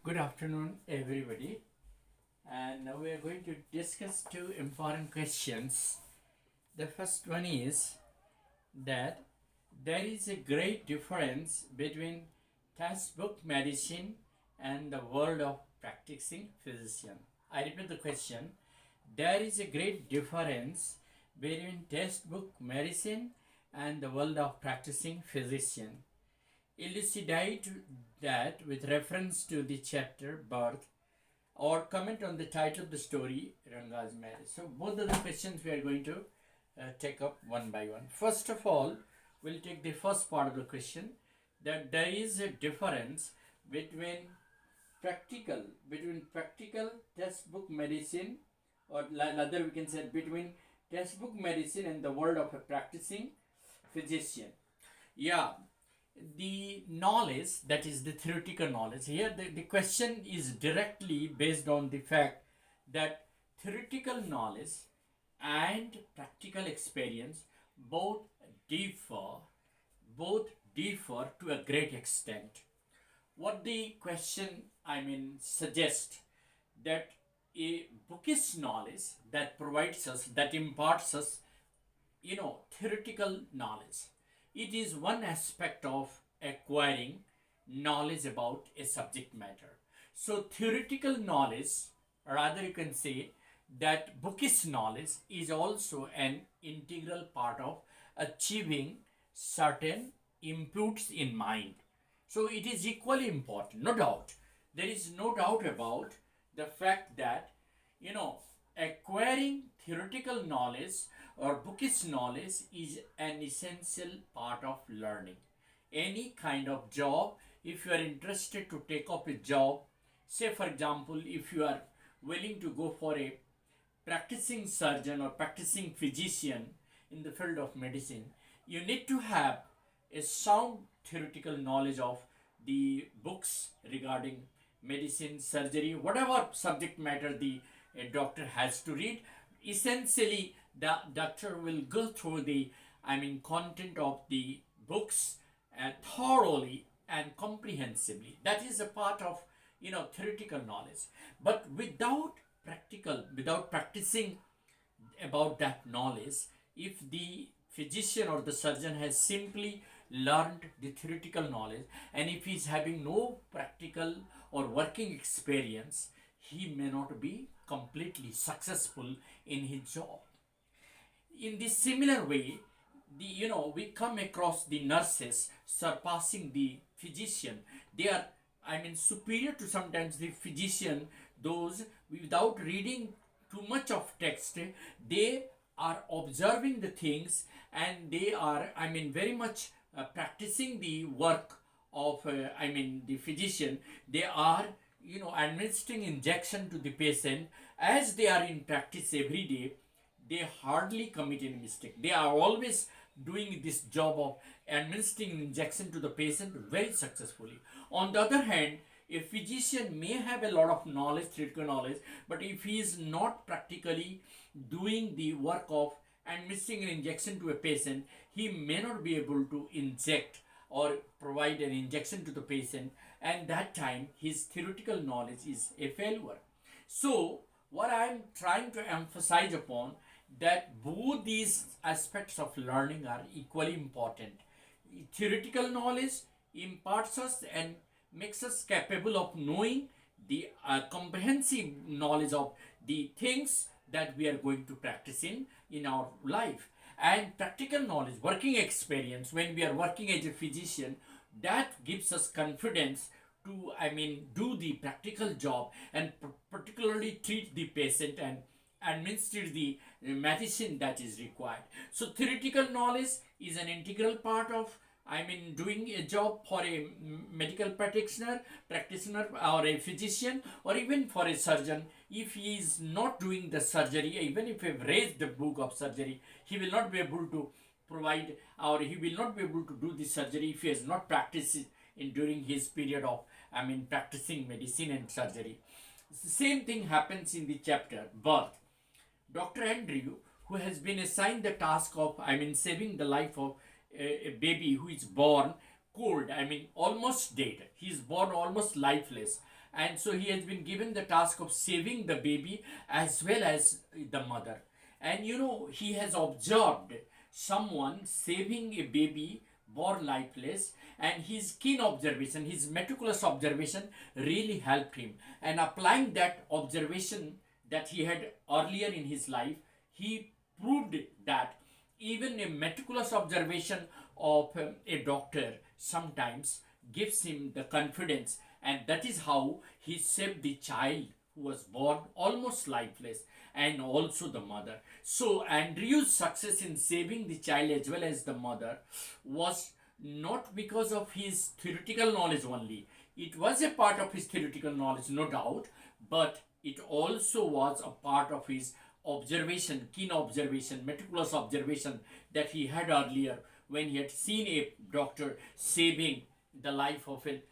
Good afternoon, everybody. And now we are going to discuss two important questions. The first one is that there is a great difference between textbook medicine and the world of practicing physician. I repeat the question. There is a great difference between textbook medicine and the world of practicing physician. Elucidate that with reference to the chapter Birth or comment on the title of the story Ranga's Marriage. So both of the questions we are going to take up one by one. First of all, we'll take the first part of the question, that there is a difference between practical textbook medicine, or rather we can say between textbook medicine and the world of a practicing physician. Yeah, the knowledge, that is the theoretical knowledge here, the question is directly based on the fact that theoretical knowledge and practical experience both differ to a great extent. What the question suggests, that a bookish knowledge that provides us, that imparts us theoretical knowledge, it is one aspect of acquiring knowledge about a subject matter. So theoretical knowledge, rather you can say that bookish knowledge, is also an integral part of achieving certain inputs in mind. So it is equally important, no doubt. There is no doubt about the fact that acquiring theoretical knowledge or bookish knowledge is an essential part of learning. Any kind of job, if you are interested to take up a job, say for example, if you are willing to go for a practicing surgeon or practicing physician in the field of medicine, you need to have a sound theoretical knowledge of the books regarding medicine, surgery, whatever subject matter the doctor has to read. Essentially, the doctor will go through the content of the books thoroughly and comprehensively. That is a part of theoretical knowledge. But without practicing about that knowledge, if the physician or the surgeon has simply learned the theoretical knowledge, and if he is having no practical or working experience, he may not be completely successful in his job. In this similar way, we come across the nurses surpassing the physician. They are superior to sometimes the physician. Those without reading too much of text, they are observing the things, and they are very much practicing the work of the physician. They are administering injection to the patient. As they are in practice every day, they hardly commit any mistake. They are always doing this job of administering injection to the patient very successfully. On the other hand, a physician may have a lot of knowledge, theoretical knowledge, but if he is not practically doing the work of administering an injection to a patient, he may not be able to inject or provide an injection to the patient, and that time his theoretical knowledge is a failure. So what I am trying to emphasize upon, that both these aspects of learning are equally important. Theoretical knowledge imparts us and makes us capable of knowing the comprehensive knowledge of the things that we are going to practice in our life. And practical knowledge, working experience, when we are working as a physician, that gives us confidence to do the practical job and particularly treat the patient and administer the medicine that is required. So theoretical knowledge is an integral part of doing a job for a medical practitioner or a physician, or even for a surgeon. If he is not doing the surgery, even if he have raised the book of surgery, he will not be able to provide, or he will not be able to do the surgery if he has not practiced during his period of practicing medicine and surgery. The same thing happens in the chapter Birth. Dr. Andrew, who has been assigned the task of saving the life of a baby who is born cold, almost dead. He is born almost lifeless. and so he has been given the task of saving the baby as well as the mother. And he has observed someone saving a baby born lifeless, and his keen observation, his meticulous observation really helped him. And applying that observation that he had earlier in his life, he proved that even a meticulous observation of a doctor sometimes gives him the confidence, and that is how he saved the child who was born almost lifeless, and also the mother. So Andrew's success in saving the child as well as the mother was not because of his theoretical knowledge only. It was a part of his theoretical knowledge, no doubt, but it also was a part of his observation, keen observation, meticulous observation that he had earlier when he had seen a doctor saving the life of a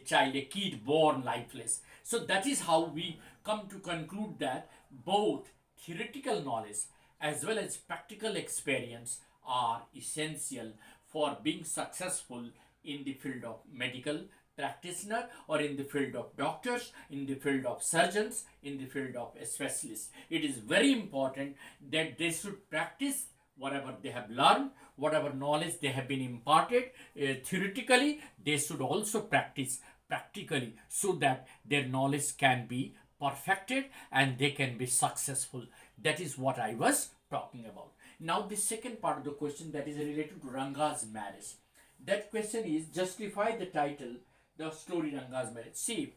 child, a kid born lifeless. So that is how we come to conclude that both theoretical knowledge as well as practical experience are essential for being successful in the field of medical practitioner, or in the field of doctors, in the field of surgeons, in the field of specialists. It is very important that they should practice whatever they have learned, whatever knowledge they have been imparted theoretically, they should also practice practically, so that their knowledge can be perfected and they can be successful. That is what I was talking about. Now the second part of the question, that is related to Ranga's marriage. That question is, justify the title, the story Ranga's marriage. See,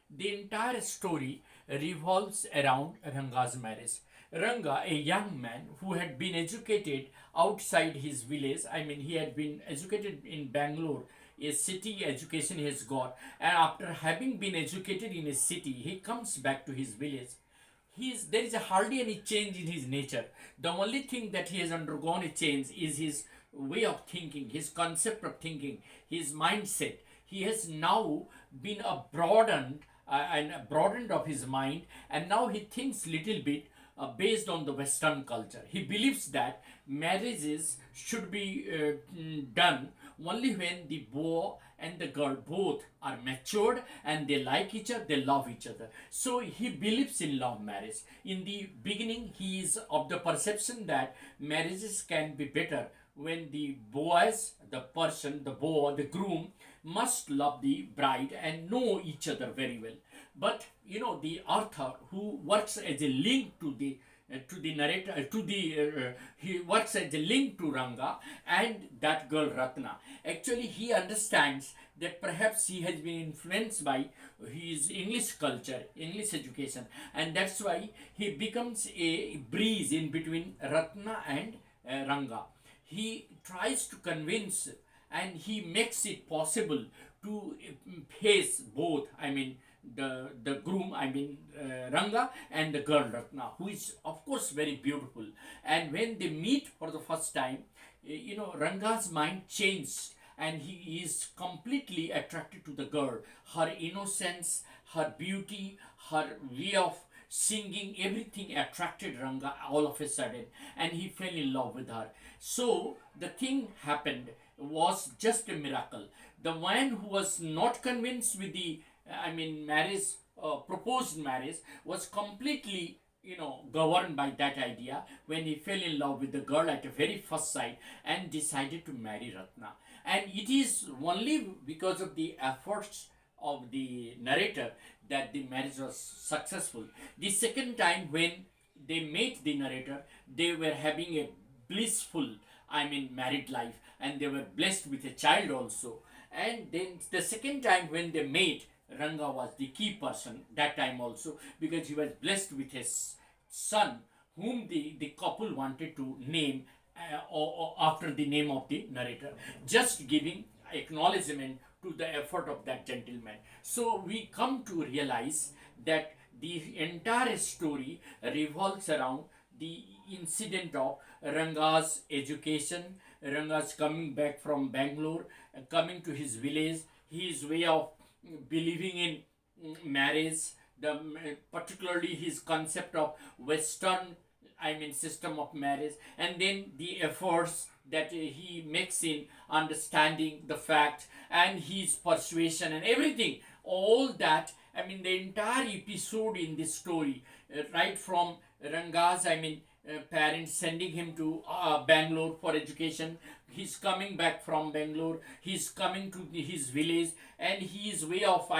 the entire story revolves around Ranga's marriage. Ranga, a young man who had been educated outside his village, I mean, he had been educated in Bangalore, a city education he has got, and after having been educated in a city, he comes back to his village. There is hardly any change in his nature. The only thing that he has undergone a change is his way of thinking, his concept of thinking, his mindset. He has now been broadened of his mind, and now he thinks little bit based on the Western culture. He believes that marriages should be done only when the boy and the girl both are matured and they like each other, they love each other. So he believes in love marriage. In the beginning, he is of the perception that marriages can be better when the boys, the person, the boy, the groom must love the bride and know each other very well. But the author, who works as a link to the narrator, he works as a link to Ranga and that girl Ratna. Actually, he understands that perhaps he has been influenced by his English culture, English education, and that's why he becomes a breeze in between Ratna and Ranga. He tries to convince, and he makes it possible to face both, I mean the groom, I mean Ranga, and the girl Ratna, who is of course very beautiful. And when they meet for the first time, Ranga's mind changed, and he is completely attracted to the girl. Her innocence, her beauty, her way of singing, everything attracted Ranga all of a sudden, and he fell in love with her. So the thing happened was just a miracle. The man who was not convinced with the, I mean, marriage, proposed marriage, was completely, governed by that idea when he fell in love with the girl at a very first sight and decided to marry Ratna. And it is only because of the efforts of the narrator that the marriage was successful. The second time when they met the narrator, they were having a blissful, I mean, married life, and they were blessed with a child also. And then the second time when they met, Ranga was the key person that time also, because he was blessed with his son, whom the couple wanted to name or after the name of the narrator, just giving acknowledgement to the effort of that gentleman. So we come to realize that the entire story revolves around the incident of Ranga's education, Ranga's coming back from Bangalore, coming to his village, his way of believing in marriage, particularly his concept of Western system of marriage, and then the efforts that he makes in understanding the fact, and his persuasion and everything, all that, the entire episode in this story, right from Ranga's, parents sending him to Bangalore for education. He's coming back from Bangalore. He's coming to his village, and his way of,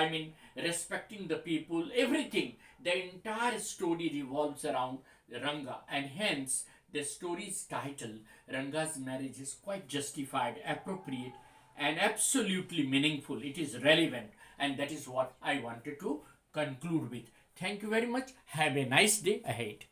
respecting the people. Everything. The entire story revolves around Ranga, and hence the story's title, Ranga's marriage, is quite justified, appropriate, and absolutely meaningful. It is relevant, and that is what I wanted to conclude with. Thank you very much. Have a nice day ahead.